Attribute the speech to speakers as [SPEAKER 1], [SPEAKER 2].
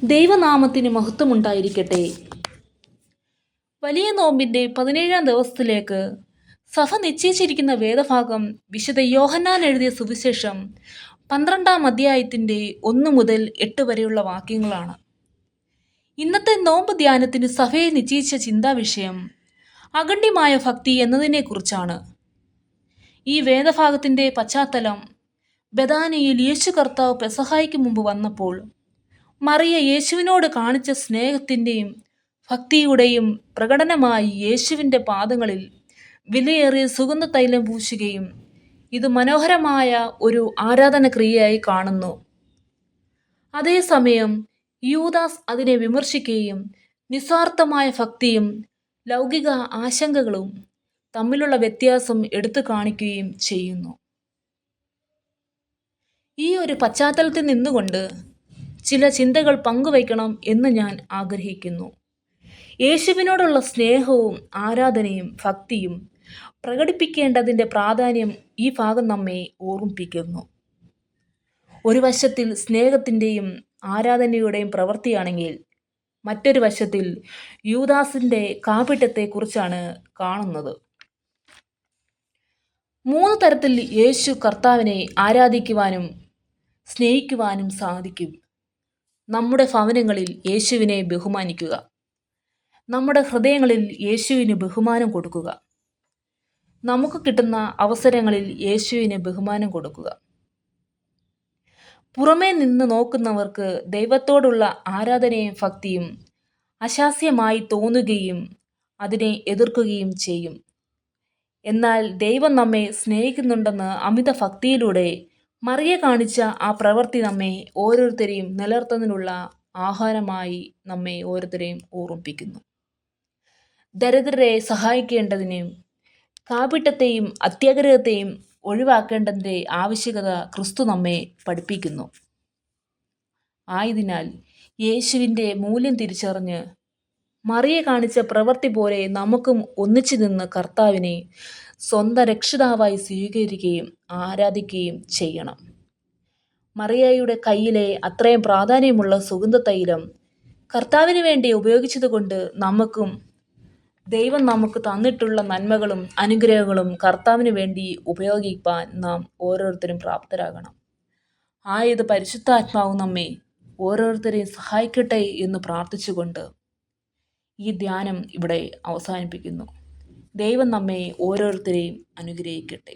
[SPEAKER 1] ദൈവനാമത്തിന് മഹത്വമുണ്ടായിരിക്കട്ടെ. വലിയ നോമ്പിൻ്റെ 17-ാം ദിവസത്തിലേക്ക് സഭ നിശ്ചയിച്ചിരിക്കുന്ന വേദഭാഗം വിശുദ്ധ യോഹന്നാൻ എഴുതിയ സുവിശേഷം 12-ാം അധ്യായത്തിൻ്റെ 1 മുതൽ 8 വരെയുള്ള വാക്യങ്ങളാണ്. ഇന്നത്തെ നോമ്പ് ധ്യാനത്തിന് സഭയെ നിശ്ചയിച്ച ചിന്താവിഷയം അഗണ്യമായ ഭക്തി എന്നതിനെക്കുറിച്ചാണ്. ഈ വേദഭാഗത്തിൻ്റെ പശ്ചാത്തലം ബെഥാനിയിൽ യേശു കർത്താവ് പെസഹായ്ക്ക് മുമ്പ് വന്നപ്പോൾ മറിയ യേശുവിനോട് കാണിച്ച സ്നേഹത്തിൻ്റെയും ഭക്തിയുടെയും പ്രകടനമായി യേശുവിൻ്റെ പാദങ്ങളിൽ വിലയേറിയ സുഗന്ധ തൈലം പൂശുകയും ഇത് മനോഹരമായ ഒരു ആരാധനക്രിയയായി കാണുന്നു. അതേസമയം യൂദാസ് അതിനെ വിമർശിക്കുകയും നിസ്വാർത്ഥമായ ഭക്തിയും ലൗകിക ആശങ്കകളും തമ്മിലുള്ള വ്യത്യാസം എടുത്തു കാണിക്കുകയും ചെയ്യുന്നു. ഈ ഒരു പശ്ചാത്തലത്തിൽ നിന്നുകൊണ്ട് ചില ചിന്തകൾ പങ്കുവയ്ക്കണം എന്ന് ഞാൻ ആഗ്രഹിക്കുന്നു. യേശുവിനോടുള്ള സ്നേഹവും ആരാധനയും ഭക്തിയും പ്രകടിപ്പിക്കേണ്ടതിൻ്റെ പ്രാധാന്യം ഈ ഭാഗം നമ്മെ ഓർമ്മിപ്പിക്കുന്നു. ഒരു വശത്തിൽ സ്നേഹത്തിൻ്റെയും ആരാധനയുടെയും പ്രവൃത്തിയാണെങ്കിൽ മറ്റൊരു വശത്തിൽ യൂദാസിൻ്റെ കാപട്യത്തെക്കുറിച്ചാണ് കാണുന്നത്. 3 തരത്തിൽ യേശു കർത്താവിനെ ആരാധിക്കുവാനും സ്നേഹിക്കുവാനും സാധിക്കും. നമ്മുടെ ഭവനങ്ങളിൽ യേശുവിനെ ബഹുമാനിക്കുക. നമ്മുടെ ഹൃദയങ്ങളിൽ യേശുവിന് ബഹുമാനം കൊടുക്കുക. നമുക്ക് കിട്ടുന്ന അവസരങ്ങളിൽ യേശുവിന് ബഹുമാനം കൊടുക്കുക. പുറമേ നിന്ന് നോക്കുന്നവർക്ക് ദൈവത്തോടുള്ള ആരാധനയും ഭക്തിയും അശാസ്യമായി തോന്നുകയും അതിനെ എതിർക്കുകയും ചെയ്യും. എന്നാൽ ദൈവം നമ്മെ സ്നേഹിക്കുന്നുണ്ടെന്ന് അമിത ഭക്തിയിലൂടെ മറിയ കാണിച്ച ആ പ്രവൃത്തി നമ്മെ ഓരോരുത്തരെയും നിലനിർത്തുന്നതിനുള്ള ആഹാരമായി നമ്മെ ഓരോരുത്തരെയും ഓർമ്മിപ്പിക്കുന്നു. ദരിദ്രരെ സഹായിക്കേണ്ടതിനും കാപട്യത്തെയും അത്യാഗ്രഹത്തെയും ഒഴിവാക്കേണ്ടതിൻ്റെ ആവശ്യകത ക്രിസ്തു നമ്മെ പഠിപ്പിക്കുന്നു. ആയതിനാൽ യേശുവിൻ്റെ മൂല്യം തിരിച്ചറിഞ്ഞ് മറിയ കാണിച്ച പ്രവൃത്തി പോലെ നമുക്കും ഒന്നിച്ചു നിന്ന് കർത്താവിനെ സ്വന്തം രക്ഷിതാവായി സ്വീകരിക്കുകയും ആരാധിക്കുകയും ചെയ്യണം. മറിയയുടെ കയ്യിലെ അത്രയും പ്രാധാന്യമുള്ള സുഗന്ധ തൈലം കർത്താവിന് വേണ്ടി ഉപയോഗിച്ചതുകൊണ്ട് നമുക്കും ദൈവം നമുക്ക് തന്നിട്ടുള്ള നന്മകളും അനുഗ്രഹങ്ങളും കർത്താവിന് വേണ്ടി ഉപയോഗിക്കാൻ നാം ഓരോരുത്തരും പ്രാപ്തരാകണം. ആയത് പരിശുദ്ധാത്മാവ് നമ്മെ ഓരോരുത്തരെയും സഹായിക്കട്ടെ എന്ന് പ്രാർത്ഥിച്ചുകൊണ്ട് ഈ ധ്യാനം ഇവിടെ അവസാനിപ്പിക്കുന്നു. ദൈവം നമ്മെ ഓരോരുത്തരെയും അനുഗ്രഹിക്കട്ടെ.